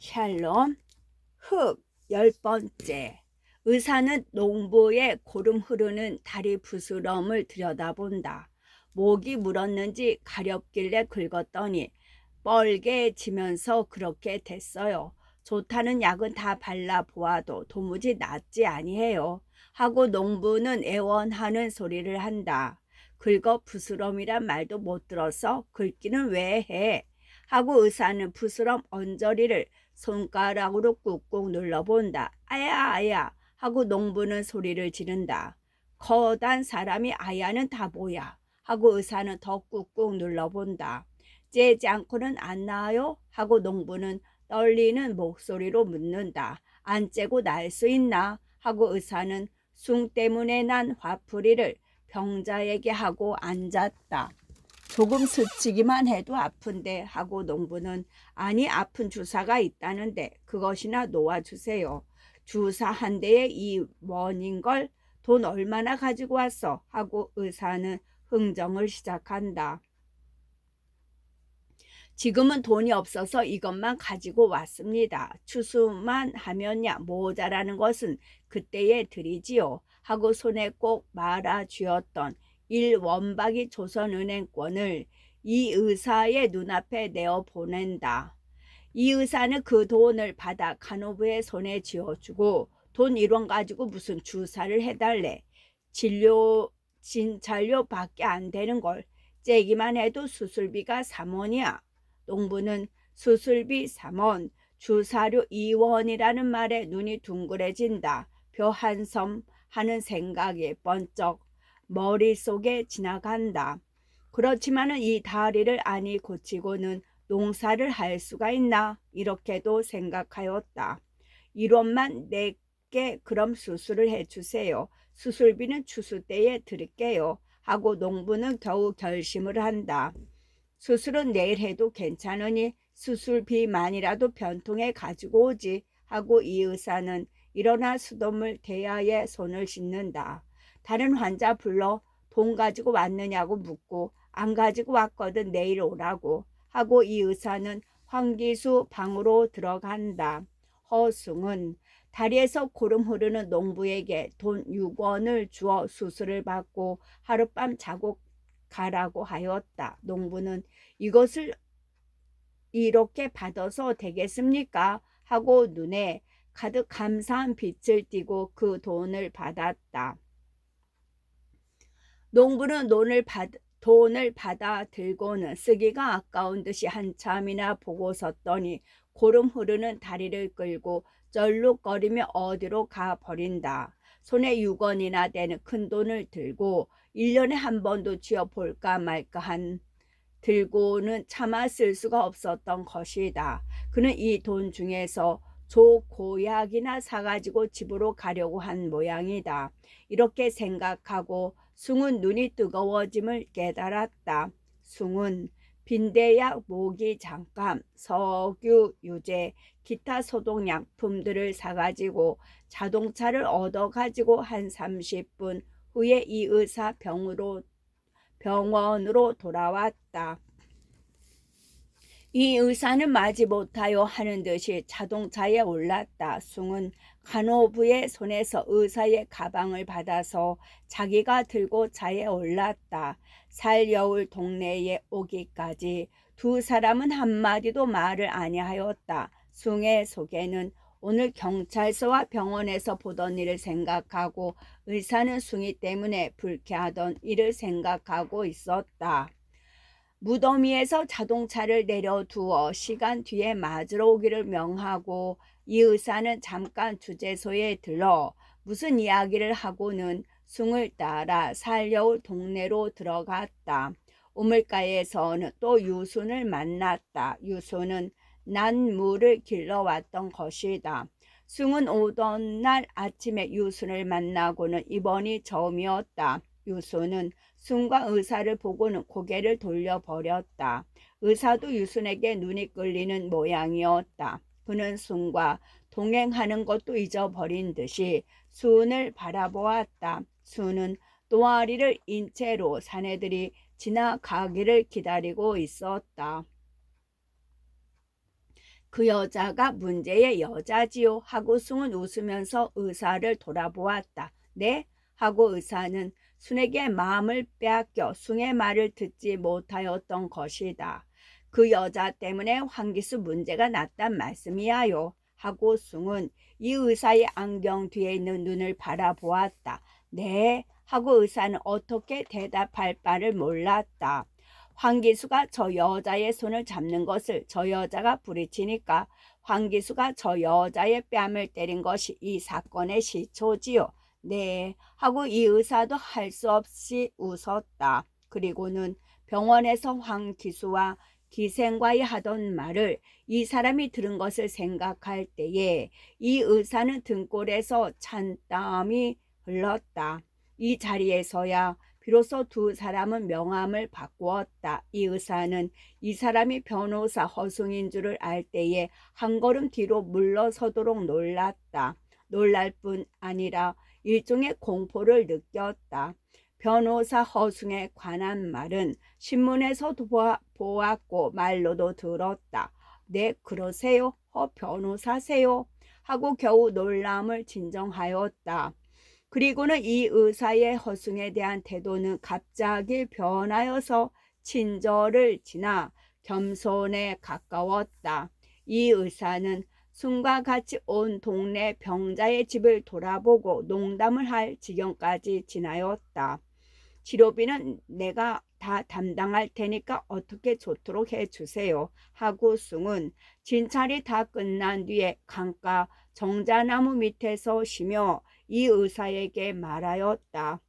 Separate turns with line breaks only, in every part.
샬롬. 흑 10번째. 의사는 농부의 고름 흐르는 다리 부스럼을 들여다본다. 목이 물었는지 가렵길래 긁었더니 뻘개지면서 그렇게 됐어요. 좋다는 약은 다 발라보아도 도무지 낫지 아니해요. 하고 농부는 애원하는 소리를 한다. 긁어 부스럼이란 말도 못 들어서 긁기는 왜 해? 하고 의사는 부스럼 언저리를 손가락으로 꾹꾹 눌러본다. 아야 아야 하고 농부는 소리를 지른다. 거단 사람이 아야는 다 뭐야? 하고 의사는 더 꾹꾹 눌러본다. 째지 않고는 안 나아요? 하고 농부는 떨리는 목소리로 묻는다. 안 째고 날 수 있나? 하고 의사는 숭 때문에 난 화풀이를 병자에게 하고 앉았다. 조금 스치기만 해도 아픈데 하고 농부는 아니 아픈 주사가 있다는데 그것이나 놓아주세요. 주사 한 대에 이 원인걸 돈 얼마나 가지고 왔어? 하고 의사는 흥정을 시작한다. 지금은 돈이 없어서 이것만 가지고 왔습니다. 추수만 하면야 모자라는 것은 그때에 드리지요. 하고 손에 꼭 말아쥐었던 1원박이 조선은행권을 이 의사의 눈앞에 내어 보낸다. 이 의사는 그 돈을 받아 간호부의 손에 쥐어주고 돈 1원 가지고 무슨 주사를 해달래. 진찰료밖에 안 되는 걸. 째기만 해도 수술비가 3원이야. 농부는 수술비 3원, 주사료 2원이라는 말에 눈이 둥그레진다. 벼 한 섬 하는 생각이 번쩍 머릿속에 지나간다. 그렇지만은 이 다리를 아니 고치고는 농사를 할 수가 있나? 이렇게도 생각하였다. 1원만 내게 그럼 수술을 해주세요. 수술비는 추수 때에 드릴게요. 하고 농부는 겨우 결심을 한다. 수술은 내일 해도 괜찮으니 수술비만이라도 변통해 가지고 오지. 하고 이 의사는 일어나 수돗물 대야에 손을 씻는다. 다른 환자 불러 돈 가지고 왔느냐고 묻고 안 가지고 왔거든 내일 오라고. 하고 이 의사는 황기수 방으로 들어간다. 허승은 다리에서 고름 흐르는 농부에게 돈 6원을 주어 수술을 받고 하룻밤 자고 가라고 하였다. 농부는 이것을 이렇게 받아서 되겠습니까? 하고 눈에 가득 감사한 빛을 띠고 그 돈을 받았다. 농부는 돈을 받아 들고는 쓰기가 아까운 듯이 한참이나 보고 섰더니 고름 흐르는 다리를 끌고 쩔룩거리며 어디로 가버린다. 손에 6원이나 되는 큰 돈을 들고 1년에 한 번도 쥐어볼까 말까 한 들고는 차마 쓸 수가 없었던 것이다. 그는 이 돈 중에서 조고약이나 사가지고 집으로 가려고 한 모양이다. 이렇게 생각하고 숭은 눈이 뜨거워짐을 깨달았다. 숭은 빈대약, 모기 장감, 석유, 유제, 기타 소독약품들을 사가지고 자동차를 얻어가지고 한 30분 후에 이 의사 병원으로 돌아왔다. 이 의사는 마지못하여 하는 듯이 자동차에 올랐다. 숭은 간호부의 손에서 의사의 가방을 받아서 자기가 들고 차에 올랐다. 살여울 동네에 오기까지 두 사람은 한마디도 말을 아니하였다. 숭의 속에는 오늘 경찰서와 병원에서 보던 일을 생각하고 의사는 숭이 때문에 불쾌하던 일을 생각하고 있었다. 무더미에서 자동차를 내려두어 시간 뒤에 맞으러 오기를 명하고 이 의사는 잠깐 주재소에 들러 무슨 이야기를 하고는 숭을 따라 살려올 동네로 들어갔다. 우물가에서는 또 유순을 만났다. 유순은 난무를 길러왔던 것이다. 숭은 오던 날 아침에 유순을 만나고는 이번이 처음이었다. 유순은 숭과 의사를 보고는 고개를 돌려버렸다. 의사도 유순에게 눈이 끌리는 모양이었다. 그는 숭과 동행하는 것도 잊어버린 듯이 순을 바라보았다. 순은 또아리를 인채로 사내들이 지나가기를 기다리고 있었다. 그 여자가 문제의 여자지요 하고 숭은 웃으면서 의사를 돌아보았다. 네? 하고 의사는 순에게 마음을 빼앗겨 숭의 말을 듣지 못하였던 것이다. 그 여자 때문에 황기수 문제가 났단 말씀이야요. 하고 숭은 이 의사의 안경 뒤에 있는 눈을 바라보았다. 네? 하고 의사는 어떻게 대답할 바를 몰랐다. 황기수가 저 여자의 손을 잡는 것을 저 여자가 부리치니까 황기수가 저 여자의 뺨을 때린 것이 이 사건의 시초지요. 네, 하고 이 의사도 할 수 없이 웃었다. 그리고는 병원에서 황기수와 기생과의 하던 말을 이 사람이 들은 것을 생각할 때에 이 의사는 등골에서 찬땀이 흘렀다. 이 자리에서야 비로소 두 사람은 명함을 바꾸었다. 이 의사는 이 사람이 변호사 허숭인 줄을 알 때에 한 걸음 뒤로 물러서도록 놀랐다. 놀랄 뿐 아니라 일종의 공포를 느꼈다. 변호사 허숭에 관한 말은 신문에서도 보았고 말로도 들었다. 네, 그러세요? 변호사세요? 하고 겨우 놀람을 진정하였다. 그리고는 이 의사의 허숭에 대한 태도는 갑자기 변하여서 친절을 지나 겸손에 가까웠다. 이 의사는 숭과 같이 온 동네 병자의 집을 돌아보고 농담을 할 지경까지 지나였다. 치료비는 내가 다 담당할 테니까 어떻게 좋도록 해주세요. 하고 숭은 진찰이 다 끝난 뒤에 강가 정자나무 밑에서 쉬며 이 의사에게 말하였다.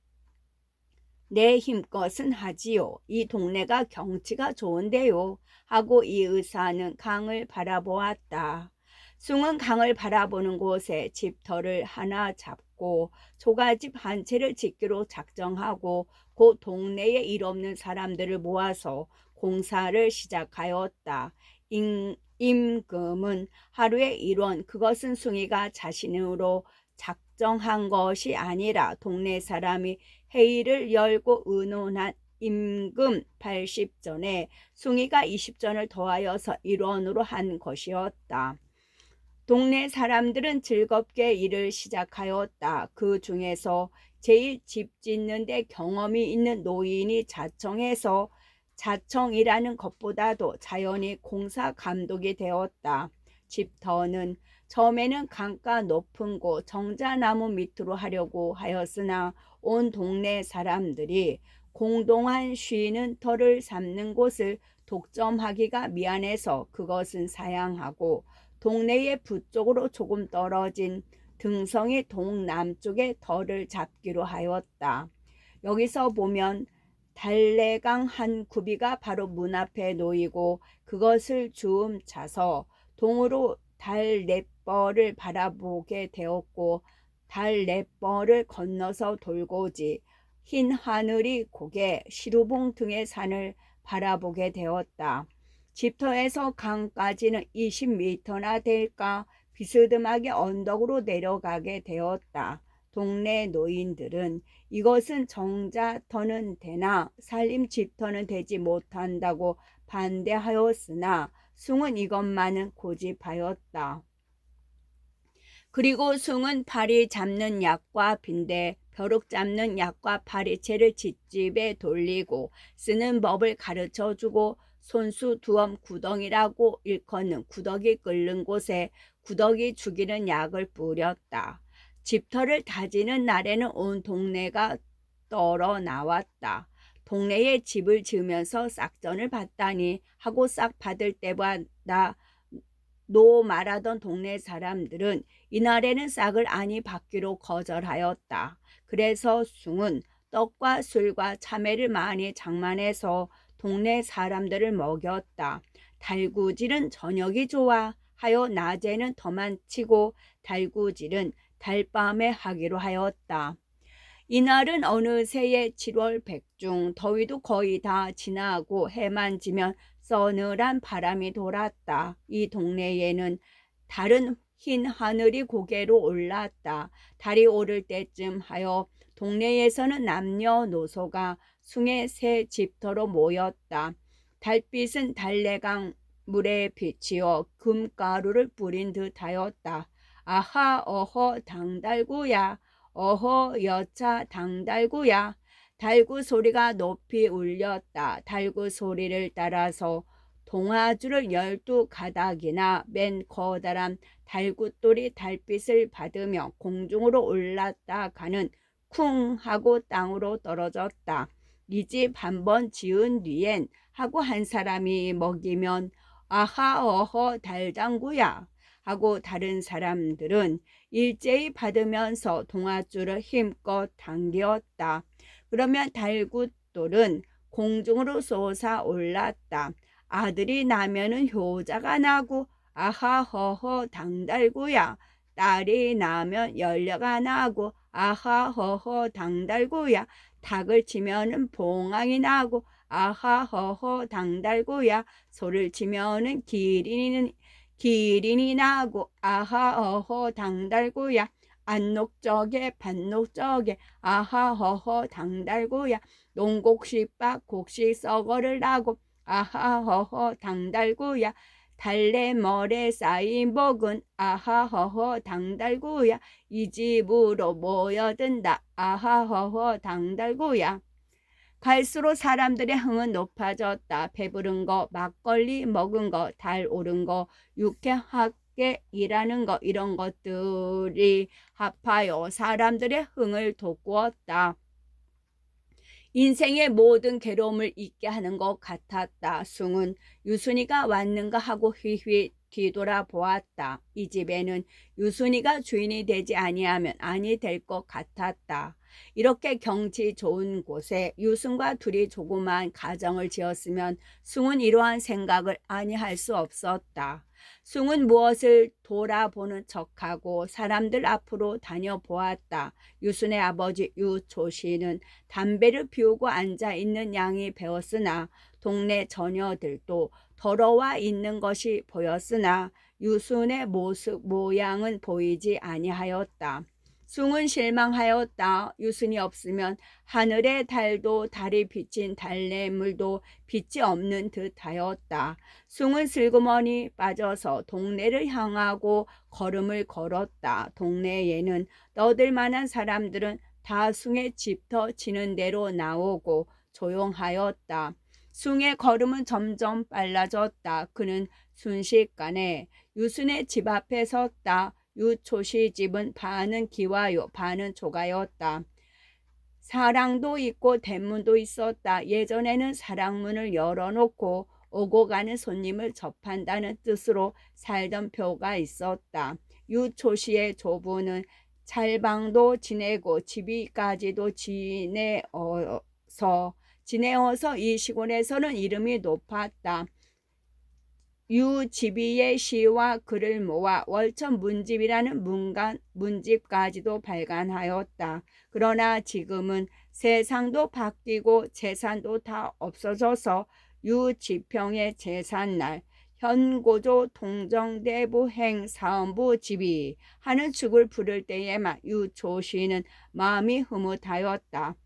내 힘껏은 하지요. 이 동네가 경치가 좋은데요. 하고 이 의사는 강을 바라보았다. 숭은 강을 바라보는 곳에 집터를 하나 잡고 초가집 한 채를 짓기로 작정하고 그 동네에 일 없는 사람들을 모아서 공사를 시작하였다. 임금은 하루에 1원, 그것은 숭이가 자신으로 작정한 것이 아니라 동네 사람이 회의를 열고 의논한 임금 80전에 숭이가 20전을 더하여서 1원으로 한 것이었다. 동네 사람들은 즐겁게 일을 시작하였다. 그 중에서 제일 집 짓는 데 경험이 있는 노인이 자청해서 자청이라는 것보다도 자연히 공사 감독이 되었다. 집터는 처음에는 강가 높은 곳 정자나무 밑으로 하려고 하였으나 온 동네 사람들이 공동한 쉬는 터를 삼는 곳을 독점하기가 미안해서 그것은 사양하고 동네의 북쪽으로 조금 떨어진 등성이 동남쪽의 터를 잡기로 하였다. 여기서 보면 달래강 한 구비가 바로 문 앞에 놓이고 그것을 주움 차서 동으로 달랫벌을 바라보게 되었고 달랫벌을 건너서 돌고지 흰 하늘이 고개 시루봉 등의 산을 바라보게 되었다. 집터에서 강까지는 20m나 될까 비스듬하게 언덕으로 내려가게 되었다. 동네 노인들은 이것은 정자터는 되나 살림 집터는 되지 못한다고 반대하였으나 숭은 이것만은 고집하였다. 그리고 숭은 파리 잡는 약과 빈대, 벼룩 잡는 약과 파리채를 집집에 돌리고 쓰는 법을 가르쳐주고 손수 두엄 구덩이라고 일컫는 구더기 끓는 곳에 구더기 죽이는 약을 뿌렸다. 집터를 다지는 날에는 온 동네가 떨어 나왔다. 동네에 집을 지으면서 싹전을 받다니 하고 싹 받을 때마다 노 말하던 동네 사람들은 이날에는 싹을 아니 받기로 거절하였다. 그래서 숭은 떡과 술과 참외를 많이 장만해서 동네 사람들을 먹였다. 달구질은 저녁이 좋아 하여 낮에는 더만 치고 달구질은 달밤에 하기로 하였다. 이날은 어느새의 7월 백중, 더위도 거의 다 지나고 해만 지면 서늘한 바람이 돌았다. 이 동네에는 달은 흰 하늘이 고개로 올랐다. 달이 오를 때쯤 하여 동네에서는 남녀노소가 숭의 새 집터로 모였다. 달빛은 달래강 물에 비치어 금가루를 뿌린 듯하였다. 아하 어허 당달구야. 어허 여차 당달구야. 달구 소리가 높이 울렸다. 달구 소리를 따라서 동아줄을 12가닥이나 맨 커다란 달구돌이 달빛을 받으며 공중으로 올랐다 가는 쿵 하고 땅으로 떨어졌다. 이 집 한 번 지은 뒤엔 하고 한 사람이 먹이면 아하 어허 달장구야 하고 다른 사람들은 일제히 받으면서 동아줄을 힘껏 당겼다. 그러면 달굿돌은 공중으로 솟아 올랐다. 아들이 나면은 효자가 나고 아하 허허 당달구야. 딸이 나면 연려가 나고 아하 허허 당달구야. 닭을 치면은 봉황이 나고 아하 허허 당달구야. 소를 치면은 기린이 나고 아하 허허 당달구야. 안녹적에 반녹적에 아하 허허 당달구야. 농곡식박 곡식 썩어를 나고 아하 허허 당달구야. 달래 머래 쌓인 복은 아하 허허 당달구야. 이 집으로 모여든다 아하 허허 당달구야. 갈수록 사람들의 흥은 높아졌다. 배부른 거, 막걸리 먹은 거, 달 오른 거, 유쾌하게 일하는 거 이런 것들이 합하여 사람들의 흥을 돋구었다. 인생의 모든 괴로움을 잊게 하는 것 같았다. 숭은 유순이가 왔는가 하고 휘휘 뒤돌아보았다. 이 집에는 유순이가 주인이 되지 아니하면 아니 될 것 같았다. 이렇게 경치 좋은 곳에 유순과 둘이 조그만 가정을 지었으면 숭은 이러한 생각을 아니할 수 없었다. 숭은 무엇을 돌아보는 척하고 사람들 앞으로 다녀보았다. 유순의 아버지 유조씨는 담배를 피우고 앉아있는 양이 배웠으나 동네 처녀들도 더러워 있는 것이 보였으나 유순의 모양은 보이지 아니하였다. 숭은 실망하였다. 유순이 없으면 하늘의 달도 달이 비친 달래물도 빛이 없는 듯하였다. 숭은 슬그머니 빠져서 동네를 향하고 걸음을 걸었다. 동네에는 떠들 만한 사람들은 다 숭의 집터 치는 대로 나오고 조용하였다. 숭의 걸음은 점점 빨라졌다. 그는 순식간에 유순의 집 앞에 섰다. 유초시 집은 반은 기와요 반은 조가였다. 사랑도 있고 대문도 있었다. 예전에는 사랑문을 열어놓고 오고 가는 손님을 접한다는 뜻으로 살던 표가 있었다. 유초시의 조부는 찰방도 지내고 집이까지도 지내어서 이 시골에서는 이름이 높았다. 유지비의 시와 글을 모아 월천 문집이라는 문집까지도 발간하였다. 그러나 지금은 세상도 바뀌고 재산도 다 없어져서 유지평의 제삿날 현고조 동정대부행 사원부 집이 하는 축을 부를 때에만 유조씨는 마음이 흐뭇하였다.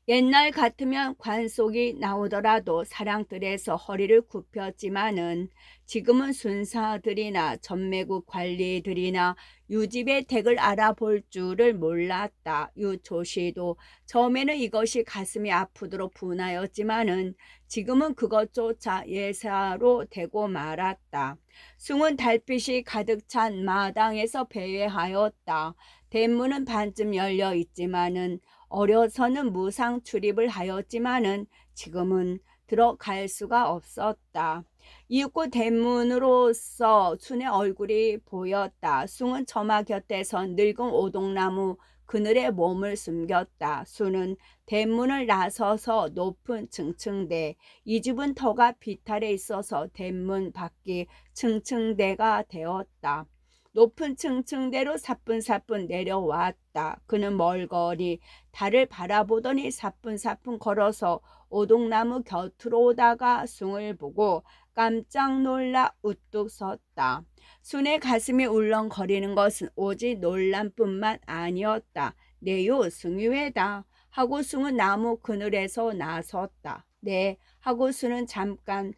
옛날 같으면 관속이 나오더라도 사랑들에서 허리를 굽혔지만은 지금은 순사들이나 전매국 관리들이나 유집의 댁을 알아볼 줄을 몰랐다. 유조씨도 처음에는 이것이 가슴이 아프도록 분하였지만은 지금은 그것조차 예사로 되고 말았다. 숭은 달빛이 가득 찬 마당에서 배회하였다. 대문은 반쯤 열려 있지만은 어려서는 무상 출입을 하였지만은 지금은 들어갈 수가 없었다. 이윽고 대문으로서 숭의 얼굴이 보였다. 숭은 처마 곁에서 늙은 오동나무 그늘에 몸을 숨겼다. 숭은 대문을 나서서 높은 층층대, 이 집은 터가 비탈에 있어서 대문 밖이 층층대가 되었다. 높은 층층대로 사뿐사뿐 내려왔다. 그는 멀거리 달을 바라보더니 사뿐사뿐 걸어서 오동나무 곁으로 오다가 숭을 보고 깜짝 놀라 우뚝 섰다. 숭의 가슴이 울렁거리는 것은 오직 놀람뿐만 아니었다. 네요, 숭이 왜다 하고 숭은 나무 그늘에서 나섰다. 네 하고 숭은 잠깐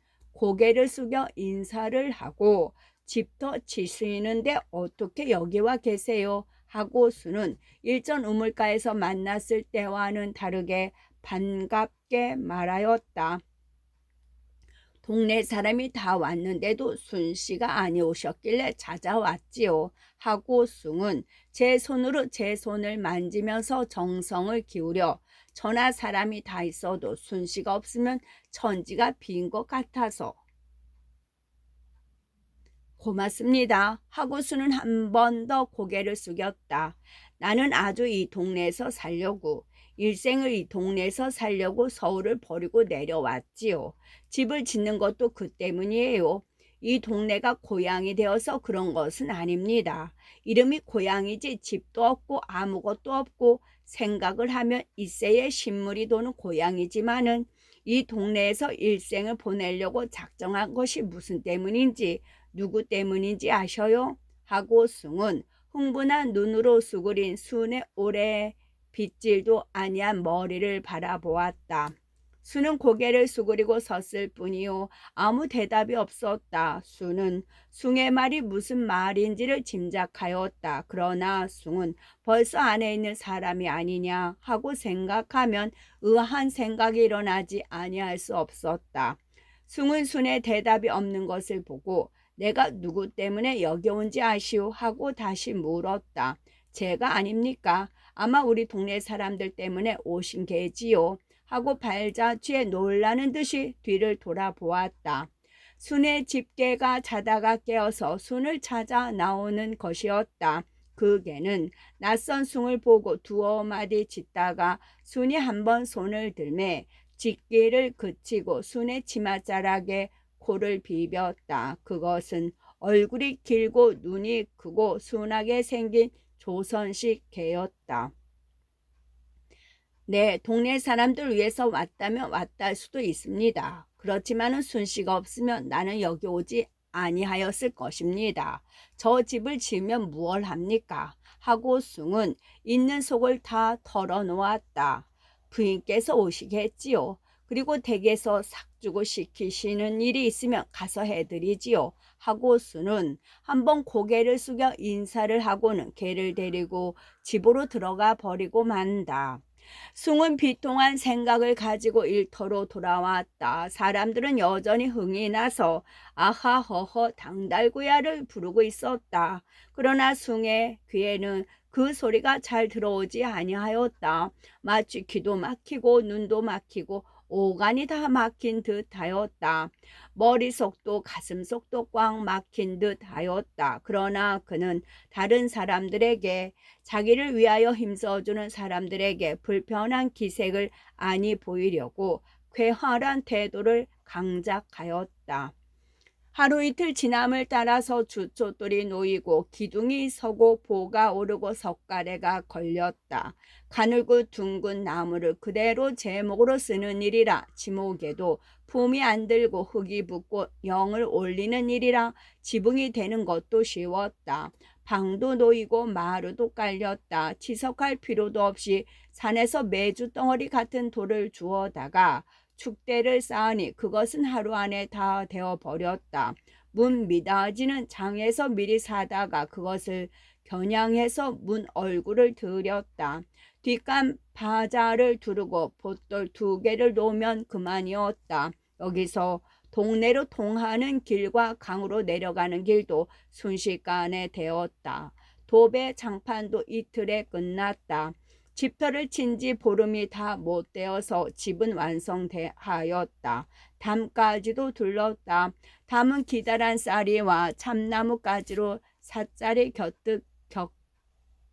고개를 숙여 인사를 하고 집터 치시는데 어떻게 여기 와 계세요? 하고 수는 일전 우물가에서 만났을 때와는 다르게 반갑게 말하였다. 동네 사람이 다 왔는데도 순씨가 아니오셨길래 찾아왔지요. 하고 숭은 제 손으로 제 손을 만지면서 정성을 기울여 전하 사람이 다 있어도 순씨가 없으면 천지가 빈 것 같아서 고맙습니다. 하고수는 한 번 더 고개를 숙였다. 나는 아주 이 동네에서 살려고, 일생을 이 동네에서 살려고 서울을 버리고 내려왔지요. 집을 짓는 것도 그 때문이에요. 이 동네가 고향이 되어서 그런 것은 아닙니다. 이름이 고향이지 집도 없고 아무것도 없고 생각을 하면 이새의 신물이 도는 고향이지만은 이 동네에서 일생을 보내려고 작정한 것이 무슨 때문인지 누구 때문인지 아셔요? 하고 숭은 흥분한 눈으로 수그린 순의 오래 빗질도 아니한 머리를 바라보았다. 수는 고개를 수그리고 섰을 뿐이요. 아무 대답이 없었다. 수는 숭의 말이 무슨 말인지를 짐작하였다. 그러나 숭은 벌써 안에 있는 사람이 아니냐 하고 생각하면 의아한 생각이 일어나지 아니할 수 없었다. 숭은 순의 대답이 없는 것을 보고 내가 누구 때문에 여기 온지 아시오? 하고 다시 물었다. 제가 아닙니까? 아마 우리 동네 사람들 때문에 오신 게지요. 하고 발자취에 놀라는 듯이 뒤를 돌아보았다. 순의 집게가 자다가 깨어서 순을 찾아 나오는 것이었다. 그 개는 낯선 숭을 보고 두어 마디 짖다가 순이 한번 손을 들매 짖기를 그치고 순의 치맛자락에 코를 비볐다. 그것은 얼굴이 길고 눈이 크고 순하게 생긴 조선식 개였다. 네, 동네 사람들 위해서 왔다면 왔다 할 수도 있습니다. 그렇지만은 순씨가 없으면 나는 여기 오지 아니하였을 것입니다. 저 집을 지으면 무얼 합니까? 하고 숭은 있는 속을 다 털어놓았다. 부인께서 오시겠지요. 그리고 댁에서 삭주고 시키시는 일이 있으면 가서 해드리지요. 하고 수는 한번 고개를 숙여 인사를 하고는 개를 데리고 집으로 들어가 버리고 만다. 숭은 비통한 생각을 가지고 일터로 돌아왔다. 사람들은 여전히 흥이 나서 아하허허 당달구야를 부르고 있었다. 그러나 숭의 귀에는 그 소리가 잘 들어오지 아니하였다. 마치 귀도 막히고 눈도 막히고 오간이 다 막힌 듯 하였다. 머릿속도 가슴속도 꽉 막힌 듯 하였다. 그러나 그는 다른 사람들에게 자기를 위하여 힘써주는 사람들에게 불편한 기색을 아니 보이려고 쾌활한 태도를 강작하였다. 하루 이틀 지남을 따라서 주초돌이 놓이고 기둥이 서고 보가 오르고 석가래가 걸렸다. 가늘고 둥근 나무를 그대로 제목으로 쓰는 일이라 지목에도 품이 안 들고 흙이 붙고 영을 올리는 일이라 지붕이 되는 것도 쉬웠다. 방도 놓이고 마루도 깔렸다. 치석할 필요도 없이 산에서 메주 덩어리 같은 돌을 주워다가 축대를 쌓으니 그것은 하루 안에 다 되어버렸다. 문 미닫이는 장에서 미리 사다가 그것을 겨냥해서 문 얼굴을 들였다. 뒷간 바자를 두르고 봇돌 2개를 놓으면 그만이었다. 여기서 동네로 통하는 길과 강으로 내려가는 길도 순식간에 되었다. 도배 장판도 이틀에 끝났다. 집터를 친 지 보름이 다 못 되어서 집은 완성하였다. 담까지도 둘렀다. 담은 기다란 쌀이와 참나무가지로 삿자리 곁듯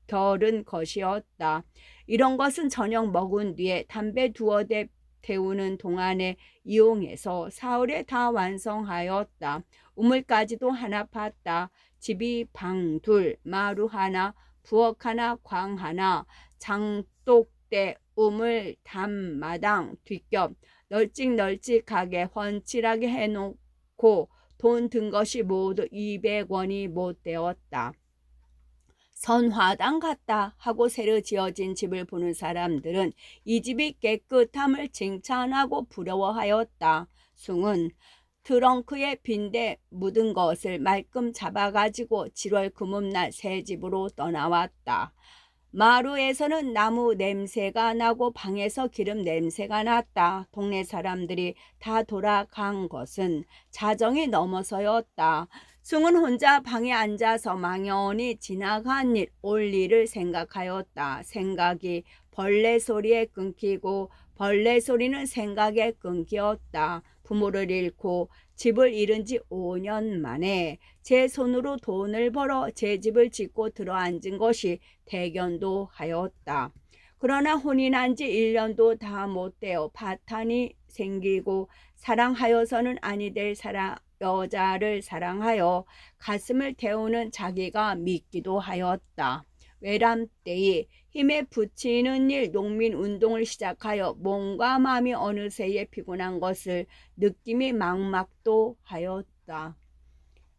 결은 것이었다. 이런 것은 저녁 먹은 뒤에 담배 두어 대 태우는 동안에 이용해서 사흘에 다 완성하였다. 우물까지도 하나 팠다. 집이 방 둘, 마루 하나, 부엌 하나, 광 하나, 장독대, 우물, 담, 마당, 뒷겹 널찍널찍하게 훤칠하게 해놓고 돈 든 것이 모두 200원이 못 되었다. 선화당 같다 하고 새로 지어진 집을 보는 사람들은 이 집이 깨끗함을 칭찬하고 부러워하였다. 숭은 트렁크에 빈대 묻은 것을 말끔 잡아가지고 7월 금음날 새 집으로 떠나왔다. 마루에서는 나무 냄새가 나고 방에서 기름 냄새가 났다. 동네 사람들이 다 돌아간 것은 자정이 넘어서였다. 숭은 혼자 방에 앉아서 망연히 지나간 일, 올 일을 생각하였다. 생각이 벌레 소리에 끊기고 벌레 소리는 생각에 끊겼다. 부모를 잃고 집을 잃은 지 5년 만에 제 손으로 돈을 벌어 제 집을 짓고 들어앉은 것이 대견도 하였다. 그러나 혼인한 지 1년도 다 못되어 파탄이 생기고 사랑하여서는 아니 될 여자를 사랑하여 가슴을 태우는 자기가 믿기도 하였다. 외람 때에 힘에 부치는 일 농민운동을 시작하여 몸과 마음이 어느새에 피곤한 것을 느낌이 막막도 하였다.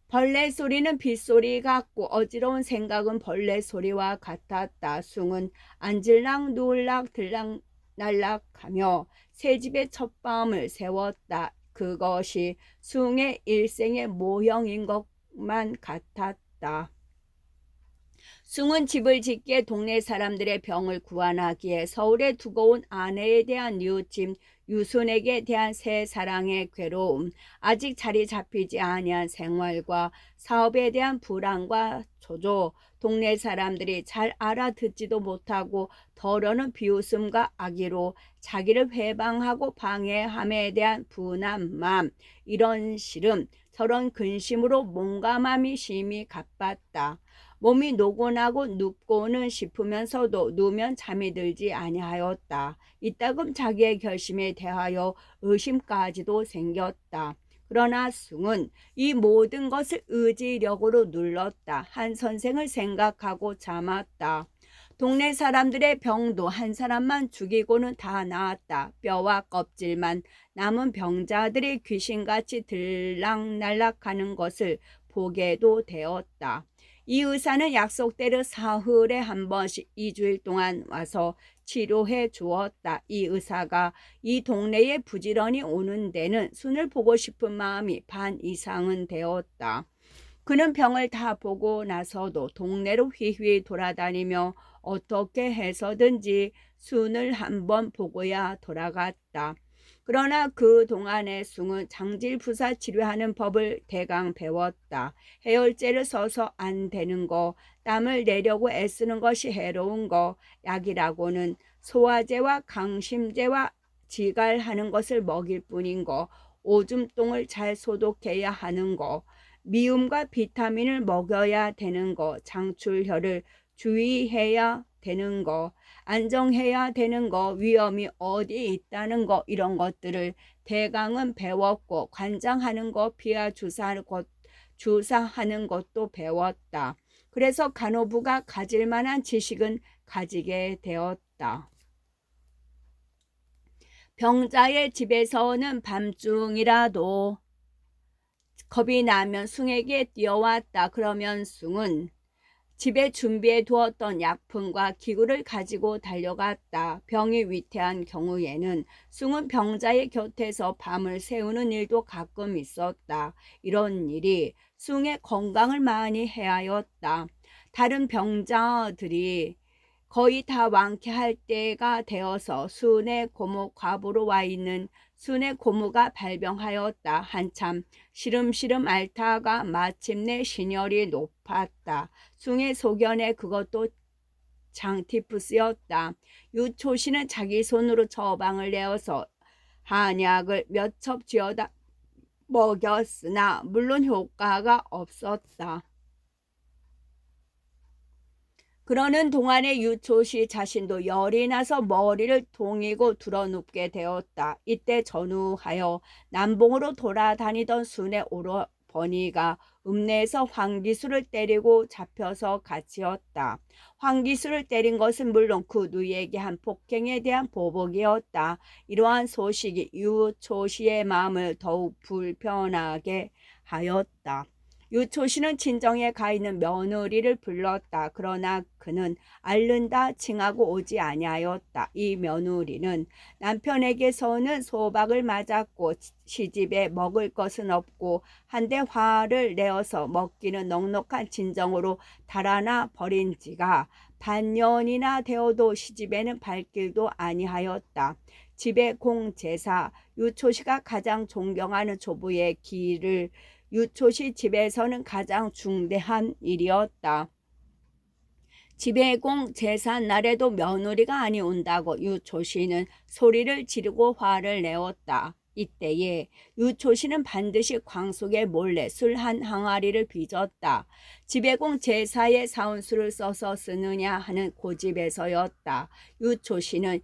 벌레 소리는 빗소리 같고 어지러운 생각은 벌레 소리와 같았다. 숭은 앉을락 누울락 들락날락하며 새 집의 첫밤을 세웠다. 그것이 숭의 일생의 모형인 것만 같았다. 숭은 집을 짓기에 동네 사람들의 병을 구안하기에 서울에 두고 온 아내에 대한 뉘우침, 유순에게 대한 새 사랑의 괴로움, 아직 자리 잡히지 아니한 생활과 사업에 대한 불안과 초조, 동네 사람들이 잘 알아듣지도 못하고 덜어는 비웃음과 악의로 자기를 회방하고 방해함에 대한 분한 마음, 이런 시름, 저런 근심으로 몸과 마음이 심히 가빴다. 몸이 노곤하고 눕고는 싶으면서도 누우면 잠이 들지 아니하였다. 이따금 자기의 결심에 대하여 의심까지도 생겼다. 그러나 숭은 이 모든 것을 의지력으로 눌렀다. 한 선생을 생각하고 참았다. 동네 사람들의 병도 한 사람만 죽이고는 다 나았다. 뼈와 껍질만 남은 병자들이 귀신같이 들락날락하는 것을 보게도 되었다. 이 의사는 약속대로 사흘에 한 번씩 2주일 동안 와서 치료해 주었다. 이 의사가 이 동네에 부지런히 오는 데는 순을 보고 싶은 마음이 반 이상은 되었다. 그는 병을 다 보고 나서도 동네로 휘휘 돌아다니며 어떻게 해서든지 순을 한번 보고야 돌아갔다. 그러나 그 동안에 숭은 장질부사 치료하는 법을 대강 배웠다. 해열제를 써서 안 되는 거, 땀을 내려고 애쓰는 것이 해로운 거, 약이라고는 소화제와 강심제와 지갈하는 것을 먹일 뿐인 거, 오줌똥을 잘 소독해야 하는 거, 미움과 비타민을 먹여야 되는 거, 장출혈을 주의해야 되는 거, 안정해야 되는 거, 위험이 어디 있다는 거, 이런 것들을 대강은 배웠고 관장하는 거, 비하 주사하는 것도 배웠다. 그래서 간호부가 가질 만한 지식은 가지게 되었다. 병자의 집에서는 밤중이라도 겁이 나면 숭에게 뛰어왔다. 그러면 숭은 집에 준비해 두었던 약품과 기구를 가지고 달려갔다. 병이 위태한 경우에는 숭은 병자의 곁에서 밤을 새우는 일도 가끔 있었다. 이런 일이 숭의 건강을 많이 해하였다. 다른 병자들이 거의 다 완쾌할 때가 되어서 순의 고모 과부로 와 있는 순의 고모가 발병하였다. 한참 시름시름 앓다가 마침내 신혈이 높았다. 숭의 소견에 그것도 장티푸스였다. 유초씨는 자기 손으로 처방을 내어서 한약을 몇 첩 쥐어다 먹였으나 물론 효과가 없었다. 그러는 동안에 유초씨 자신도 열이 나서 머리를 동이고 드러눕게 되었다. 이때 전후하여 남봉으로 돌아다니던 순의 오라버니가 읍내에서 황기수를 때리고 잡혀서 갇히었다. 황기수를 때린 것은 물론 그 누이에게 한 폭행에 대한 보복이었다. 이러한 소식이 유초씨의 마음을 더욱 불편하게 하였다. 유초씨는 친정에 가 있는 며느리를 불렀다. 그러나 그는 앓는다 칭하고 오지 아니하였다. 이 며느리는 남편에게서는 소박을 맞았고 시집에 먹을 것은 없고 한데 화를 내어서 먹기는 넉넉한 친정으로 달아나 버린 지가 반년이나 되어도 시집에는 발길도 아니하였다. 집의 공제사 유초씨가 가장 존경하는 조부의 길을 유초씨 집에서는 가장 중대한 일이었다. 집의 공 제삿 날에도 며느리가 아니 온다고 유초씨는 소리를 지르고 화를 내었다. 이때에 유초씨는 반드시 광속에 몰래 술 한 항아리를 빚었다. 지배공 제사에 사온 술을 써서 쓰느냐 하는 고집에서였다. 유초씨는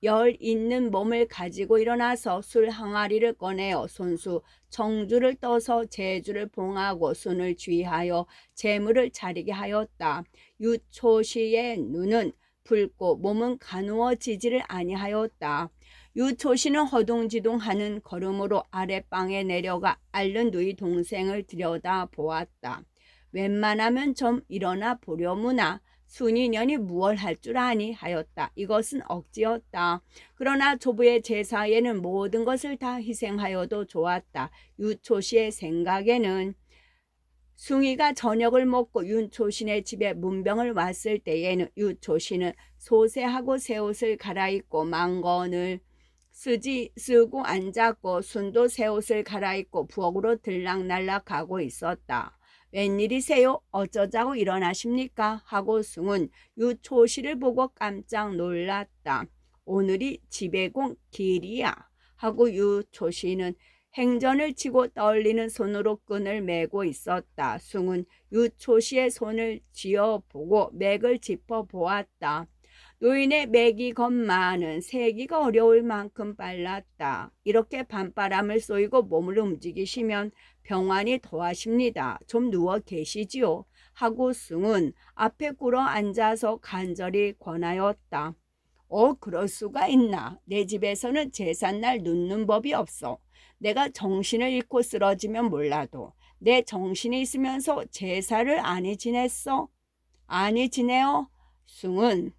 열 있는 몸을 가지고 일어나서 술 항아리를 꺼내어 손수 청주를 떠서 제주를 봉하고 순을 쥐하여 재물을 차리게 하였다. 유초씨의 눈은 붉고 몸은 가누어지지를 아니하였다. 유초씨는 허둥지둥하는 걸음으로 아랫방에 내려가 앓는 누이 동생을 들여다보았다. 웬만하면 좀 일어나 보려무나 순이년이 무얼 할 줄 아니 하였다. 이것은 억지였다. 그러나 조부의 제사에는 모든 것을 다 희생하여도 좋았다. 유초씨의 생각에는 숭이가 저녁을 먹고 윤초신의 집에 문병을 왔을 때에는 유초씨는 소세하고 새 옷을 갈아입고 망건을 쓰고 앉았고 순도 새 옷을 갈아입고 부엌으로 들락날락 가고 있었다. 웬일이세요? 어쩌자고 일어나십니까? 하고 숭은 유초씨를 보고 깜짝 놀랐다. 오늘이 지배공 길이야. 하고 유초씨는 행전을 치고 떨리는 손으로 끈을 메고 있었다. 숭은 유초씨의 손을 쥐어보고 맥을 짚어보았다. 노인의 맥이 겁많은 세기가 어려울 만큼 빨랐다. 이렇게 밤바람을 쏘이고 몸을 움직이시면 병환이 더하십니다. 좀 누워 계시지요. 하고 숭은 앞에 꿇어 앉아서 간절히 권하였다. 그럴 수가 있나. 내 집에서는 제삿날 눕는 법이 없어. 내가 정신을 잃고 쓰러지면 몰라도 내 정신이 있으면서 제사를 아니 지냈어? 아니 지내어? 숭은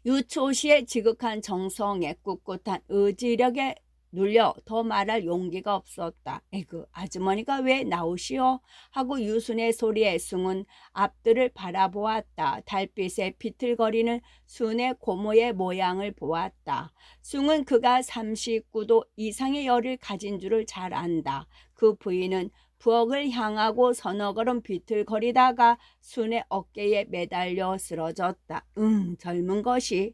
유초씨의 지극한 정성에 꿋꿋한 의지력에 눌려 더 말할 용기가 없었다. 에그 아주머니가 왜 나오시오? 하고 유순의 소리에 숭은 앞들을 바라보았다. 달빛에 비틀거리는 순의 고모의 모양을 보았다. 숭은 그가 39도 이상의 열을 가진 줄을 잘 안다. 그 부인은 부엌을 향하고 서너 걸음 비틀거리다가 순의 어깨에 매달려 쓰러졌다. 젊은 것이.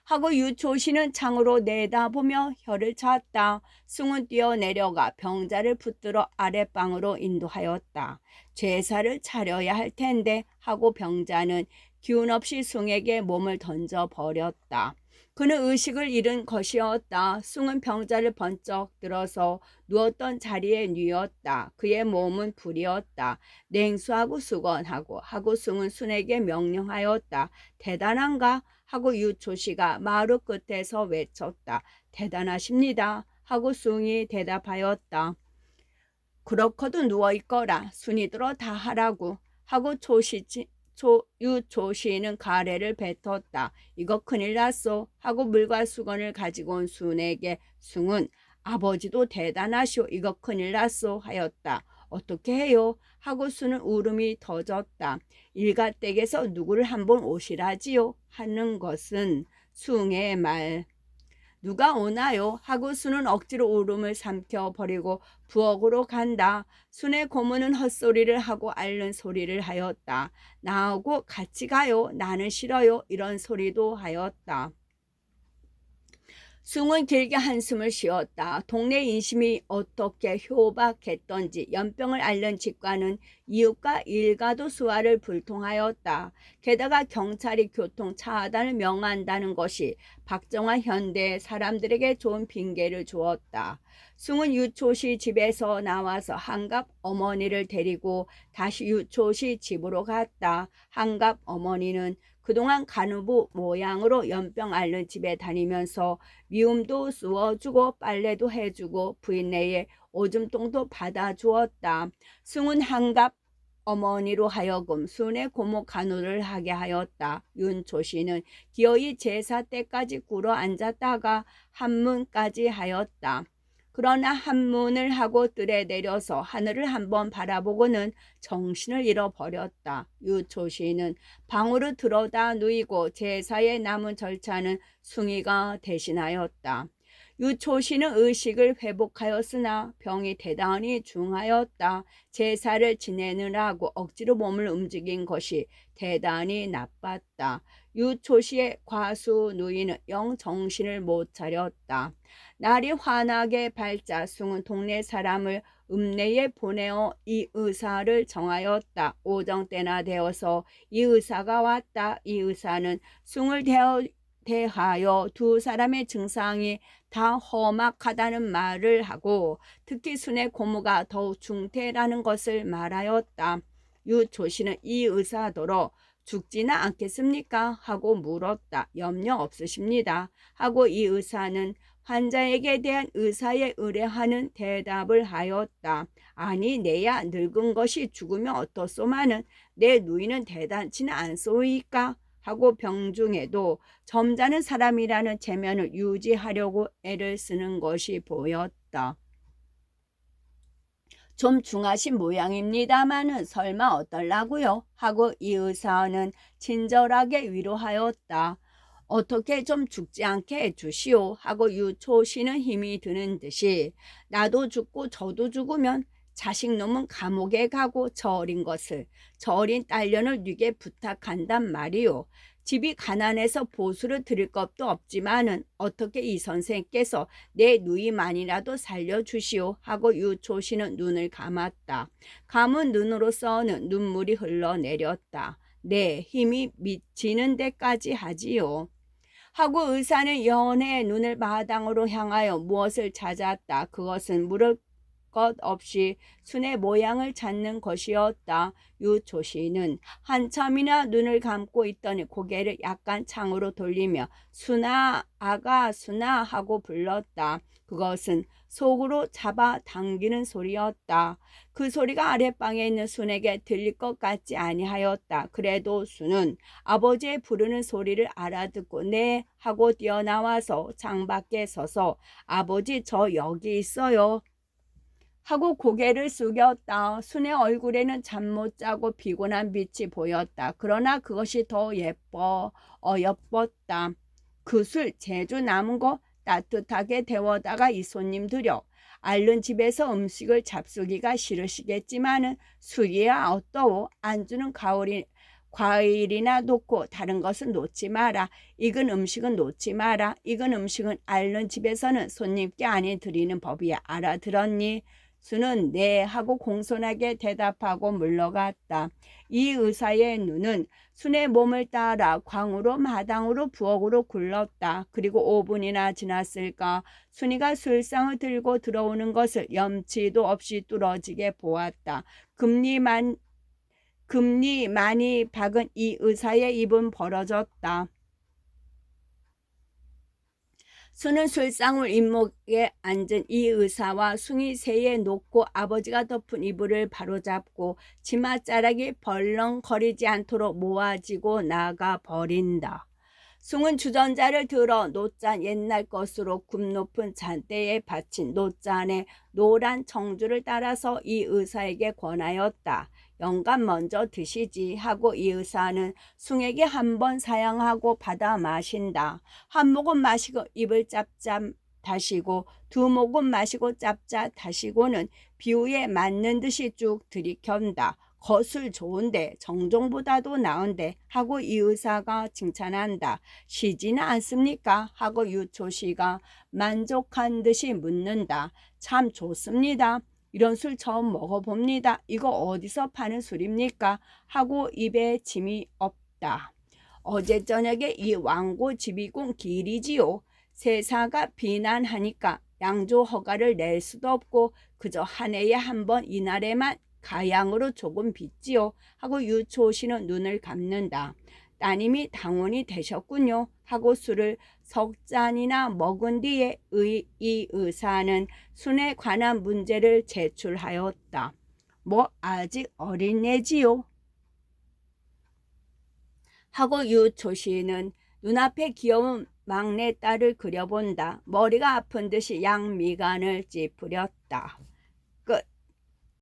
하고 유초씨는 창으로 내다보며 혀를 찼다. 숭은 뛰어내려가 병자를 붙들어 아랫방으로 인도하였다. 제사를 차려야 할 텐데 하고 병자는 기운 없이 숭에게 몸을 던져버렸다. 그는 의식을 잃은 것이었다. 숭은 병자를 번쩍 들어서 누웠던 자리에 뉘었다. 그의 몸은 불이었다. 냉수하고 수건하고 하고 숭은 순에게 명령하였다. 대단한가? 하고 유초씨가 마루 끝에서 외쳤다. 대단하십니다. 하고 숭이 대답하였다. 그렇거든 누워있거라. 순이 들어 다 하라고. 하고 유초씨는 가래를 뱉었다. 이거 큰일 났소. 하고 물과 수건을 가지고 온 순에게 숭은 아버지도 대단하시오. 이거 큰일 났소. 하였다. 어떻게 해요? 하고 순은 울음이 터졌다. 일가댁에서 누구를 한번 오시라지요? 하는 것은 숭의 말. 누가 오나요? 하고 순은 억지로 울음을 삼켜버리고 부엌으로 간다. 순의 고모는 헛소리를 하고 앓는 소리를 하였다. 나하고 같이 가요. 나는 싫어요. 이런 소리도 하였다. 숭은 길게 한숨을 쉬었다. 동네 인심이 어떻게 효박했던지 연병을 앓는 집과는 이웃과 일가도 수화를 불통하였다. 게다가 경찰이 교통 차단을 명한다는 것이 박정화 현대의 사람들에게 좋은 핑계를 주었다. 숭은 유초씨 집에서 나와서 한갑 어머니를 데리고 다시 유초씨 집으로 갔다. 한갑 어머니는 그동안 간호부 모양으로 연병 앓는 집에 다니면서 미움도 쑤어주고 빨래도 해주고 부인네에 오줌통도 받아주었다. 숭은 한갑 어머니로 하여금 순의 고모 간호를 하게 하였다. 윤초씨는 기어이 제사 때까지 꿇어 앉았다가 한문까지 하였다. 그러나 한문을 하고 뜰에 내려서 하늘을 한번 바라보고는 정신을 잃어버렸다. 유초씨는 방으로 들어다 누이고 제사에 남은 절차는 숭이가 대신하였다. 유초씨는 의식을 회복하였으나 병이 대단히 중하였다. 제사를 지내느라고 억지로 몸을 움직인 것이 대단히 나빴다. 유초씨의 과수 누이는 영 정신을 못 차렸다. 날이 환하게 밝자 숭은 동네 사람을 읍내에 보내어 이 의사를 정하였다. 오정 때나 되어서 이 의사가 왔다. 이 의사는 숭을 대하여 두 사람의 증상이 다 험악하다는 말을 하고 특히 순의 고모가 더욱 중태라는 것을 말하였다. 유초씨는 이 의사더러 죽지는 않겠습니까? 하고 물었다. 염려 없으십니다. 하고 이 의사는 환자에게 대한 의사의 의뢰하는 대답을 하였다. 아니 내야 늙은 것이 죽으면 어떻소마는 내 누이는 대단치는 않소이까? 하고 병중에도 점잖은 사람이라는 체면을 유지하려고 애를 쓰는 것이 보였다. 좀 중하신 모양입니다마는 설마 어떨라고요? 하고 이 의사는 친절하게 위로하였다. 어떻게 좀 죽지 않게 해주시오. 하고 유초씨는 힘이 드는 듯이 나도 죽고 저도 죽으면 자식놈은 감옥에 가고 저 어린 딸년을 네게 부탁한단 말이오. 집이 가난해서 보수를 드릴 것도 없지만은 어떻게 이 선생께서 내 누이만이라도 살려주시오. 하고 유초씨는 눈을 감았다. 감은 눈으로서는 눈물이 흘러내렸다. 네, 힘이 미치는 데까지 하지요. 하고 의사는 연해 눈을 마당으로 향하여 무엇을 찾았다. 그것은 물을 것 없이 순의 모양을 찾는 것이었다. 유초씨는 한참이나 눈을 감고 있더니 고개를 약간 창으로 돌리며 순아, 아가, 순아 하고 불렀다. 그것은 속으로 잡아 당기는 소리였다. 그 소리가 아랫방에 있는 순에게 들릴 것 같지 아니하였다. 그래도 순은 아버지의 부르는 소리를 알아듣고 네 하고 뛰어나와서 창밖에 서서 아버지 저 여기 있어요. 하고 고개를 숙였다. 순의 얼굴에는 잠 못 자고 피곤한 빛이 보였다. 그러나 그것이 더 예뻤다. 그 술 제주 남은 거 따뜻하게 데워다가 이 손님들여. 앓는 집에서 음식을 잡수기가 싫으시겠지만은 술이야 어떠오. 안주는 과일이나 놓고 다른 것은 놓지 마라. 익은 음식은 놓지 마라. 익은 음식은 앓는 집에서는 손님께 아니 드리는 법이야. 알아들었니? 수는 네 하고 공손하게 대답하고 물러갔다. 이 의사의 눈은 순의 몸을 따라 광으로 마당으로 부엌으로 굴렀다. 그리고 5분이나 지났을까 순이가 술상을 들고 들어오는 것을 염치도 없이 뚫어지게 보았다. 금리 많이 박은 이 의사의 입은 벌어졌다. 수는 술상을 잇목에 앉은 이 의사와 숭이 새에 놓고 아버지가 덮은 이불을 바로잡고 치맛자락이 벌렁거리지 않도록 모아지고 나가 버린다. 숭은 주전자를 들어 노잔 옛날 것으로 굽 높은 잔대에 받친 노잔의 노란 청주를 따라서 이 의사에게 권하였다. 영감 먼저 드시지 하고 이 의사는 숭에게 한 번 사양하고 받아 마신다. 한 모금 마시고 입을 짭짭 다시고 두 모금 마시고 짭짭 다시고는 비유에 맞는 듯이 쭉 들이켠다. 겉을 좋은데 정종보다도 나은데 하고 이 의사가 칭찬한다. 시지는 않습니까? 하고 유초씨가 만족한 듯이 묻는다. 참 좋습니다. 이런 술 처음 먹어봅니다. 이거 어디서 파는 술입니까? 하고 입에 침이 없다. 어제 저녁에 이 왕고 집이군 길이지요. 세사가 비난하니까 양조 허가를 낼 수도 없고 그저 한 해에 한 번 이날에만 가양으로 조금 빚지요. 하고 유초씨는 눈을 감는다. 따님이 당원이 되셨군요 하고 술을 석 잔이나 먹은 뒤에 이 의사는 순에 관한 문제를 제출하였다. 뭐 아직 어린애지요 하고 유초씨는 눈앞에 귀여운 막내딸을 그려본다. 머리가 아픈 듯이 양미간을 찌푸렸다.